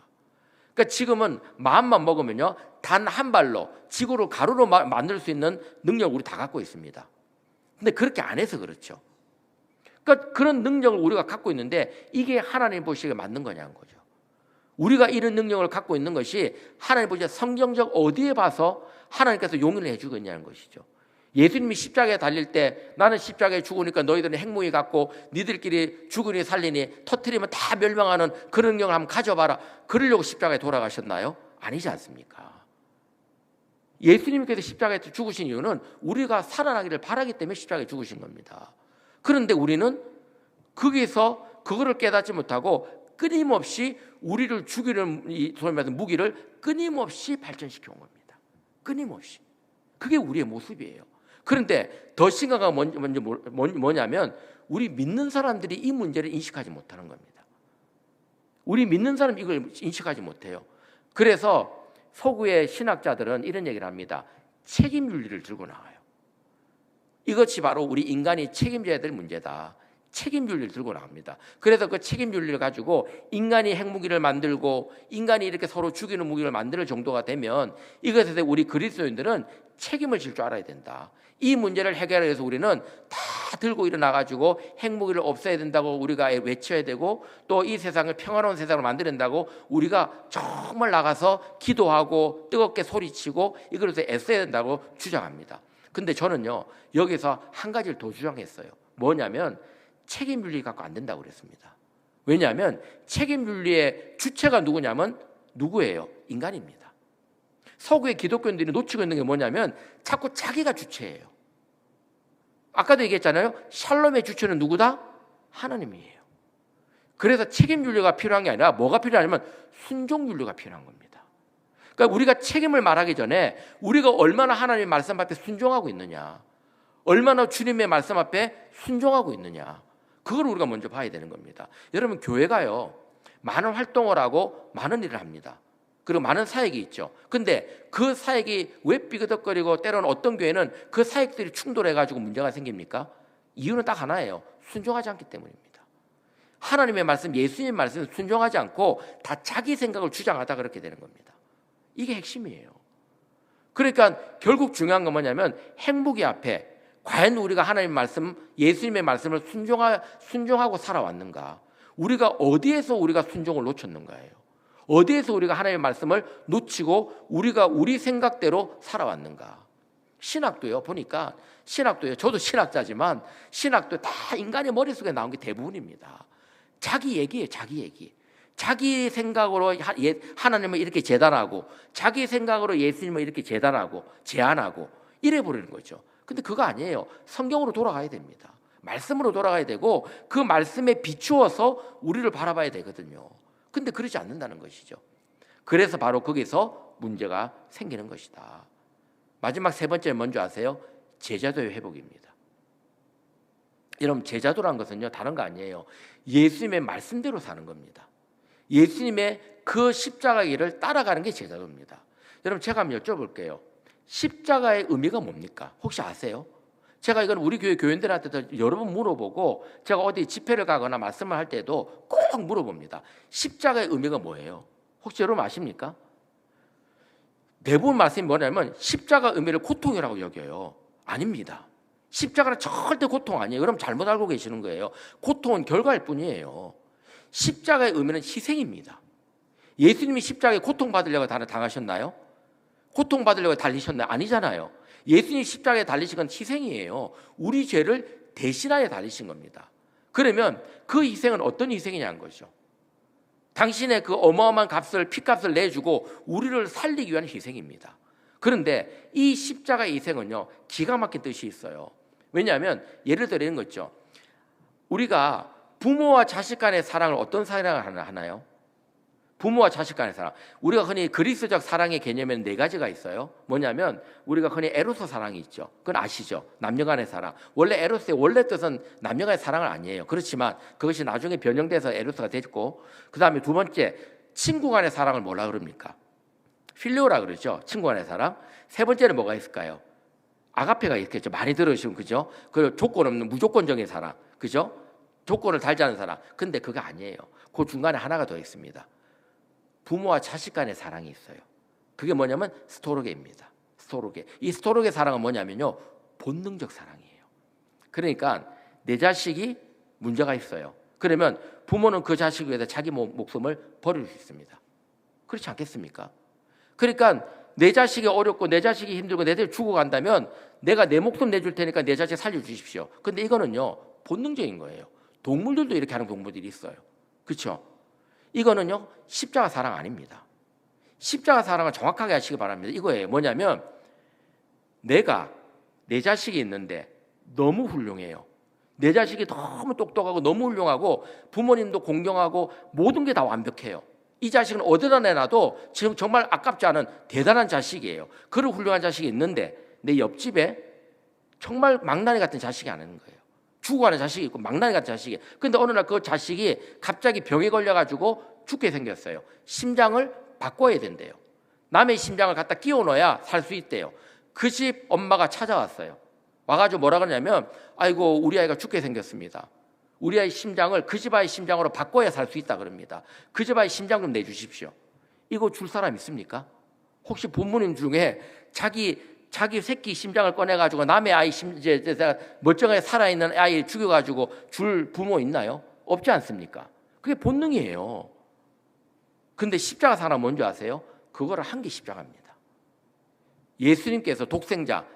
그러니까 지금은 마음만 먹으면요 단 한 발로 지구를 가로로 만들 수 있는 능력을 우리 다 갖고 있습니다. 근데 그렇게 안 해서 그렇죠. 그러니까 그런 능력을 우리가 갖고 있는데 이게 하나님 보시기에 맞는 거냐는 거죠. 우리가 이런 능력을 갖고 있는 것이 하나님 보시기에 성경적 어디에 봐서 하나님께서 용인을 해주겠냐는 것이죠. 예수님이 십자가에 달릴 때 나는 십자가에 죽으니까 너희들은 핵무기 갖고 니들끼리 죽으니 살리니 터뜨리면 다 멸망하는 그런 능력을 한번 가져봐라. 그러려고 십자가에 돌아가셨나요? 아니지 않습니까? 예수님께서 십자가에 죽으신 이유는 우리가 살아나기를 바라기 때문에 십자가에 죽으신 겁니다. 그런데 우리는 거기서 그거를 깨닫지 못하고 끊임없이 우리를 죽이는 이 소위 말해서 무기를 끊임없이 발전시켜 온 겁니다. 끊임없이. 그게 우리의 모습이에요. 그런데 더 심각한 건 뭐냐면 우리 믿는 사람들이 이 문제를 인식하지 못하는 겁니다. 우리 믿는 사람이 이걸 인식하지 못해요. 그래서 서구의 신학자들은 이런 얘기를 합니다. 책임윤리를 들고 나와요. 이것이 바로 우리 인간이 책임져야 될 문제다. 책임윤리를 들고 나옵니다. 그래서 그 책임윤리를 가지고 인간이 핵무기를 만들고 인간이 이렇게 서로 죽이는 무기를 만들 정도가 되면 이것에 대해 우리 그리스도인들은 책임을 질 줄 알아야 된다. 이 문제를 해결하기 위해서 우리는 다 들고 일어나가지고 핵무기를 없애야 된다고 우리가 외쳐야 되고, 또 이 세상을 평화로운 세상으로 만들어야 된다고 우리가 정말 나가서 기도하고 뜨겁게 소리치고 이것을 애써야 된다고 주장합니다. 근데 저는요, 여기서 한 가지를 더 주장했어요. 뭐냐면 책임윤리 갖고 안 된다고 그랬습니다. 왜냐하면 책임윤리의 주체가 누구냐면 누구예요? 인간입니다. 서구의 기독교인들이 놓치고 있는 게 뭐냐면 자꾸 자기가 주체예요. 아까도 얘기했잖아요. 샬롬의 주체는 누구다? 하나님이에요. 그래서 책임윤리가 필요한 게 아니라 뭐가 필요하냐면 순종윤리가 필요한 겁니다. 그러니까 우리가 책임을 말하기 전에 우리가 얼마나 하나님의 말씀 앞에 순종하고 있느냐, 얼마나 주님의 말씀 앞에 순종하고 있느냐, 그걸 우리가 먼저 봐야 되는 겁니다. 여러분, 교회가요 많은 활동을 하고 많은 일을 합니다. 그리고 많은 사역이 있죠. 근데 그 사역이 왜 삐그덕거리고 때로는 어떤 교회는 그 사역들이 충돌해가지고 문제가 생깁니까? 이유는 딱 하나예요. 순종하지 않기 때문입니다. 하나님의 말씀, 예수님의 말씀에 순종하지 않고 다 자기 생각을 주장하다 그렇게 되는 겁니다. 이게 핵심이에요. 그러니까 결국 중요한 건 뭐냐면 핵무기 앞에 과연 우리가 하나님의 말씀, 예수님의 말씀을 순종하고 살아왔는가? 우리가 어디에서 우리가 순종을 놓쳤는가예요. 어디에서 우리가 하나님의 말씀을 놓치고 우리가 우리 생각대로 살아왔는가? 신학도요, 보니까 신학도요, 저도 신학자지만 신학도 다 인간의 머릿속에 나온 게 대부분입니다. 자기 얘기예요, 자기 얘기. 자기 생각으로 하나님을 이렇게 재단하고 자기 생각으로 예수님을 이렇게 재단하고 제안하고 이래 버리는 거죠. 근데 그거 아니에요. 성경으로 돌아가야 됩니다. 말씀으로 돌아가야 되고 그 말씀에 비추어서 우리를 바라봐야 되거든요. 근데 그러지 않는다는 것이죠. 그래서 바로 거기서 문제가 생기는 것이다. 마지막 세 번째 뭔지 아세요? 제자도의 회복입니다. 여러분, 제자도란 것은요 다른 거 아니에요. 예수님의 말씀대로 사는 겁니다. 예수님의 그 십자가의 길을 따라가는 게 제자도입니다. 여러분, 제가 한번 여쭤볼게요. 십자가의 의미가 뭡니까? 혹시 아세요? 제가 이건 우리 교회 교인들한테도 여러 번 물어보고 제가 어디 집회를 가거나 말씀을 할 때도 꼭 물어봅니다. 십자가의 의미가 뭐예요? 혹시 여러분 아십니까? 대부분 말씀이 뭐냐면 십자가 의미를 고통이라고 여겨요. 아닙니다. 십자가는 절대 고통 아니에요. 그럼 잘못 알고 계시는 거예요. 고통은 결과일 뿐이에요. 십자가의 의미는 희생입니다. 예수님이 십자가에 고통받으려고 당하셨나요? 고통받으려고 달리셨나요? 아니잖아요. 예수님이 십자가에 달리신 건 희생이에요. 우리 죄를 대신하여 달리신 겁니다. 그러면 그 희생은 어떤 희생이냐는 거죠. 당신의 그 어마어마한 피값을 내주고 우리를 살리기 위한 희생입니다. 그런데 이 십자가의 희생은요 기가 막힌 뜻이 있어요. 왜냐하면 예를 들어 이런 거 있죠. 우리가 부모와 자식 간의 사랑을 어떤 사랑을 하나요? 부모와 자식 간의 사랑. 우리가 흔히 그리스도적 사랑의 개념에는 네 가지가 있어요. 뭐냐면 우리가 흔히 에로스 사랑이 있죠. 그건 아시죠? 남녀 간의 사랑. 원래 에로스의 원래 뜻은 남녀 간의 사랑은 아니에요. 그렇지만 그것이 나중에 변형돼서 에로스가 됐고, 그 다음에 두 번째 친구 간의 사랑을 뭐라 그럽니까? 필리오라 그러죠. 친구 간의 사랑. 세 번째는 뭐가 있을까요? 아가페가 있겠죠. 많이 들으시면 그죠? 그 조건 없는 무조건적인 사랑, 그죠? 조건을 달지 않은 사랑. 근데 그게 아니에요. 그 중간에 하나가 더 있습니다. 부모와 자식 간의 사랑이 있어요. 그게 뭐냐면 스토르게입니다. 스토르게. 이 스토르게 사랑은 뭐냐면요 본능적 사랑이에요. 그러니까 내 자식이 문제가 있어요. 그러면 부모는 그 자식을 위해서 자기 목숨을 버릴 수 있습니다. 그렇지 않겠습니까? 그러니까 내 자식이 어렵고 내 자식이 힘들고 내 자식이 죽어간다면 내가 내 목숨 내줄 테니까 내 자식 살려주십시오. 근데 이거는요 본능적인 거예요. 동물들도 이렇게 하는 동물들이 있어요. 그렇죠? 이거는요 십자가 사랑 아닙니다. 십자가 사랑을 정확하게 하시기 바랍니다. 이거예요. 뭐냐면 내가 내 자식이 있는데 너무 훌륭해요. 내 자식이 너무 똑똑하고 너무 훌륭하고 부모님도 공경하고 모든 게 다 완벽해요. 이 자식은 어디다 내놔도 지금 정말 아깝지 않은 대단한 자식이에요. 그런 훌륭한 자식이 있는데 내 옆집에 정말 망나니 같은 자식이 안 있는 거예요. 죽어가는 자식이 있고 망나니 같은 자식이. 근데 어느 날 그 자식이 갑자기 병에 걸려가지고 죽게 생겼어요. 심장을 바꿔야 된대요. 남의 심장을 갖다 끼워 넣어야 살 수 있대요. 그 집 엄마가 찾아왔어요. 와가지고 뭐라 그러냐면 아이고 우리 아이가 죽게 생겼습니다. 우리 아이 심장을 그 집 아이 심장으로 바꿔야 살 수 있다 그럽니다. 그 집 아이 심장 좀 내주십시오. 이거 줄 사람 있습니까? 혹시 부모님 중에 자기 새끼 심장을 꺼내가지고 남의 아이 이제 멀쩡하게 살아있는 아이 죽여가지고 줄 부모 있나요? 없지 않습니까? 그게 본능이에요. 근데 십자가 사람 뭔지 아세요? 그거를 한 게 십자가입니다. 예수님께서 독생자,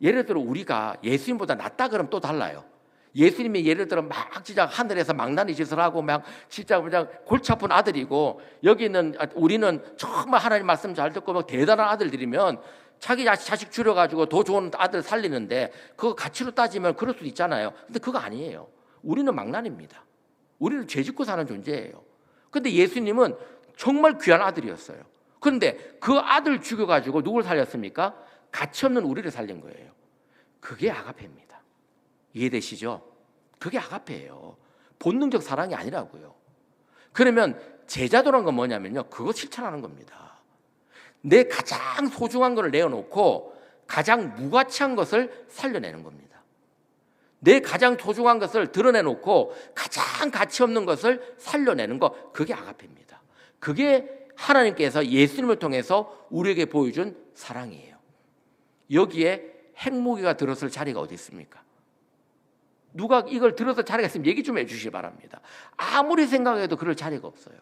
예를 들어 우리가 예수님보다 낫다 그러면 또 달라요. 예수님이 예를 들어 막 진짜 하늘에서 망나니 짓을 하고 막 진짜 그냥 골치 아픈 아들이고, 여기는 우리는 정말 하나님 말씀 잘 듣고 막 대단한 아들들이면 자기 자식 줄여가지고 더 좋은 아들 살리는데, 그거 가치로 따지면 그럴 수도 있잖아요. 근데 그거 아니에요. 우리는 망나니입니다. 우리는 죄 짓고 사는 존재예요. 근데 예수님은 정말 귀한 아들이었어요. 그런데 그 아들 죽여가지고 누굴 살렸습니까? 가치 없는 우리를 살린 거예요. 그게 아가페입니다. 이해되시죠? 그게 아가페예요. 본능적 사랑이 아니라고요. 그러면 제자도란 건 뭐냐면요, 그거 실천하는 겁니다. 내 가장 소중한 것을 내어놓고 가장 무가치한 것을 살려내는 겁니다. 내 가장 소중한 것을 드러내놓고 가장 가치 없는 것을 살려내는 것, 그게 아가페입니다. 그게 하나님께서 예수님을 통해서 우리에게 보여준 사랑이에요. 여기에 핵무기가 들었을 자리가 어디 있습니까? 누가 이걸 들어서 자리가 있으면 얘기 좀 해주시기 바랍니다. 아무리 생각해도 그럴 자리가 없어요.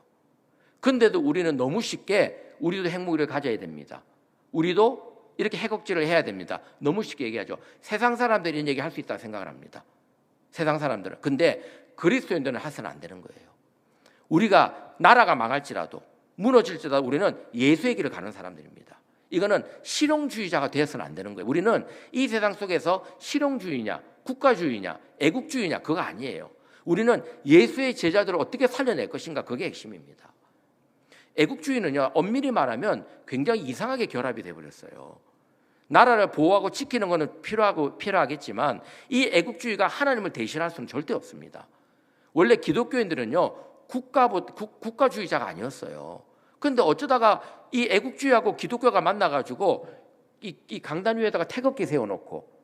근데도 우리는 너무 쉽게 우리도 핵무기를 가져야 됩니다. 우리도 이렇게 핵억지를 해야 됩니다. 너무 쉽게 얘기하죠. 세상 사람들이 이런 얘기 할 수 있다고 생각을 합니다. 세상 사람들은. 근데 그리스도인들은 해서는 안 되는 거예요. 우리가 나라가 망할지라도 무너질지라도 우리는 예수의 길을 가는 사람들입니다. 이거는 실용주의자가 되어서는 안 되는 거예요. 우리는 이 세상 속에서 실용주의냐, 국가주의냐, 애국주의냐, 그거 아니에요. 우리는 예수의 제자들을 어떻게 살려낼 것인가, 그게 핵심입니다. 애국주의는요, 엄밀히 말하면 굉장히 이상하게 결합이 돼버렸어요. 나라를 보호하고 지키는 것은 필요하겠지만 이 애국주의가 하나님을 대신할 수는 절대 없습니다. 원래 기독교인들은요, 국가주의자가 아니었어요. 근데 어쩌다가 이 애국주의하고 기독교가 만나가지고 이 강단 위에다가 태극기 세워놓고,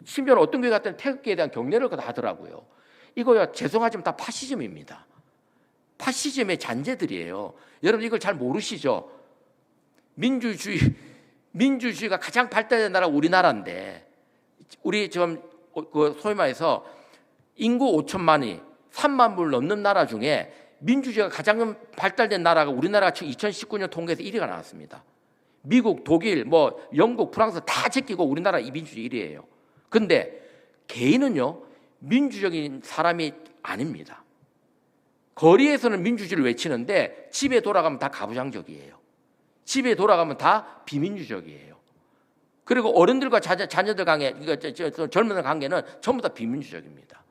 심지어는 어떤 교회 같은 태극기에 대한 경례를 하더라고요. 이거야 죄송하지만 다 파시즘입니다. 파시즘의 잔재들이에요. 여러분 이걸 잘 모르시죠? 민주주의가 가장 발달된 나라가 우리나라인데, 우리 지금 소위 말해서 인구 5천만이 3만 불 넘는 나라 중에 민주주의가 가장 발달된 나라가 우리나라가 2019년 통계에서 1위가 나왔습니다. 미국, 독일, 영국, 프랑스 다 제끼고 우리나라 이 민주주의 1위예요. 근데 개인은요, 민주적인 사람이 아닙니다. 거리에서는 민주주의를 외치는데 집에 돌아가면 다 가부장적이에요. 집에 돌아가면 다 비민주적이에요. 그리고 어른들과 자녀들 관계, 젊은이들 관계는 전부 다 비민주적입니다.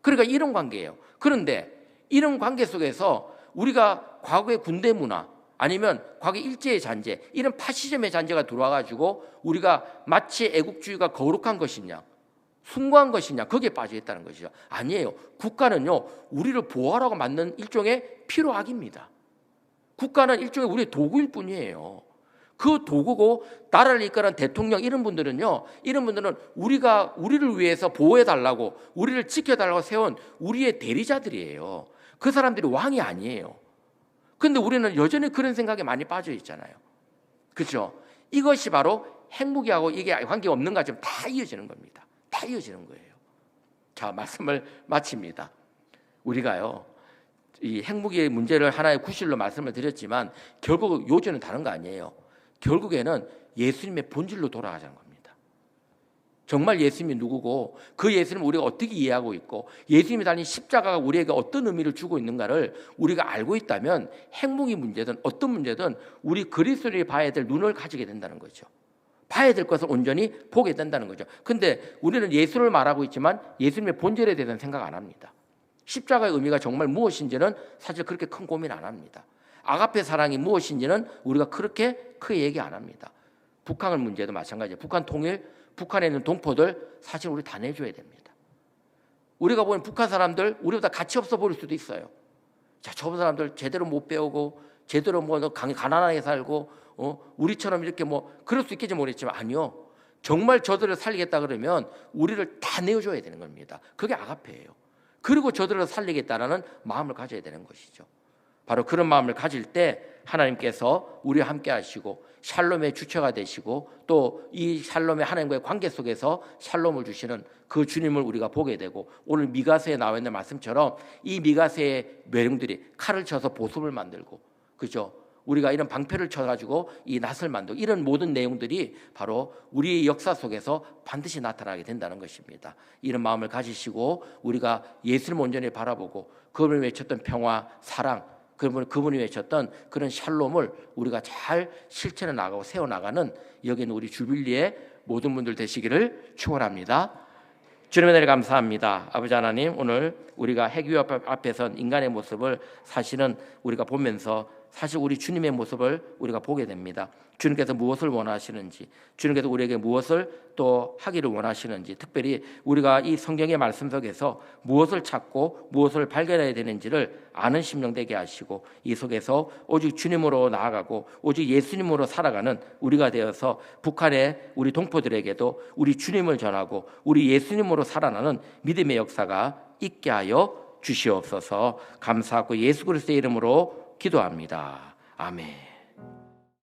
그러니까 이런 관계예요. 그런데 이런 관계 속에서 우리가 과거의 군대 문화, 아니면 과거 일제의 잔재, 이런 파시즘의 잔재가 들어와가지고 우리가 마치 애국주의가 거룩한 것이냐, 숭고한 것이냐, 거기에 빠져 있다는 것이죠. 아니에요. 국가는요, 우리를 보호하라고 만든 일종의 필요악입니다. 국가는 일종의 우리의 도구일 뿐이에요. 그 도구고, 나라를 이끄는 대통령 이런 분들은 우리를 위해서 보호해달라고, 우리를 지켜달라고 세운 우리의 대리자들이에요. 그 사람들이 왕이 아니에요. 근데 우리는 여전히 그런 생각에 많이 빠져 있잖아요. 그렇죠? 이것이 바로 핵무기하고 이게 관계가 없는 것처럼 다 이어지는 겁니다. 다 이어지는 거예요. 자, 말씀을 마칩니다. 우리가요, 이 핵무기의 문제를 하나의 구실로 말씀을 드렸지만 결국 요지는 다른 거 아니에요. 결국에는 예수님의 본질로 돌아가자는 겁니다. 정말 예수님이 누구고, 그 예수님을 우리가 어떻게 이해하고 있고, 예수님이 달린 십자가가 우리에게 어떤 의미를 주고 있는가를 우리가 알고 있다면 핵무기 문제든 어떤 문제든 우리 그리스도인이 봐야 될 눈을 가지게 된다는 거죠. 봐야 될 것을 온전히 보게 된다는 거죠. 근데 우리는 예수를 말하고 있지만 예수님의 본질에 대해서는 생각 안 합니다. 십자가의 의미가 정말 무엇인지는 사실 그렇게 큰 고민 안 합니다. 아가페 사랑이 무엇인지는 우리가 그렇게 크게 얘기 안 합니다. 북한 문제도 마찬가지예요. 북한 통일, 북한에 있는 동포들 사실 우리 다 내줘야 됩니다. 우리가 보는 북한 사람들 우리보다 가치 없어 보일 수도 있어요. 자, 저 사람들 제대로 못 배우고 제대로 가난하게 살고 우리처럼 이렇게 그럴 수 있겠지 모르겠지만, 아니요. 정말 저들을 살리겠다 그러면 우리를 다 내어줘야 되는 겁니다. 그게 아가페예요. 그리고 저들을 살리겠다라는 마음을 가져야 되는 것이죠. 바로 그런 마음을 가질 때 하나님께서 우리와 함께 하시고 샬롬의 주체가 되시고 또 이 샬롬의 하나님과의 관계 속에서 샬롬을 주시는 그 주님을 우리가 보게 되고, 오늘 미가서에 나와 있는 말씀처럼 이 미가서의 내용들이 칼을 쳐서 보습을 만들고, 그죠? 우리가 이런 방패를 쳐가지고 이 낫을 만들고, 이런 모든 내용들이 바로 우리의 역사 속에서 반드시 나타나게 된다는 것입니다. 이런 마음을 가지시고 우리가 예수를 온전히 바라보고 그분이 외쳤던 평화, 사랑, 그분이 외쳤던 그런 샬롬을 우리가 잘 실천해 나가고 세워나가는 여기는 우리 주빌리의 모든 분들 되시기를 축원합니다. 주님의 은혜를 감사합니다. 아버지 하나님, 오늘 우리가 해교 앞에선 인간의 모습을 사실은 우리가 보면서 사실 우리 주님의 모습을 우리가 보게 됩니다. 주님께서 무엇을 원하시는지, 주님께서 우리에게 무엇을 또 하기를 원하시는지, 특별히 우리가 이 성경의 말씀 속에서 무엇을 찾고 무엇을 발견해야 되는지를 아는 심령 되게 하시고, 이 속에서 오직 주님으로 나아가고 오직 예수님으로 살아가는 우리가 되어서 북한의 우리 동포들에게도 우리 주님을 전하고 우리 예수님으로 살아나는 믿음의 역사가 있게 하여 주시옵소서. 감사하고 예수 그리스도의 이름으로 기도합니다. 아멘.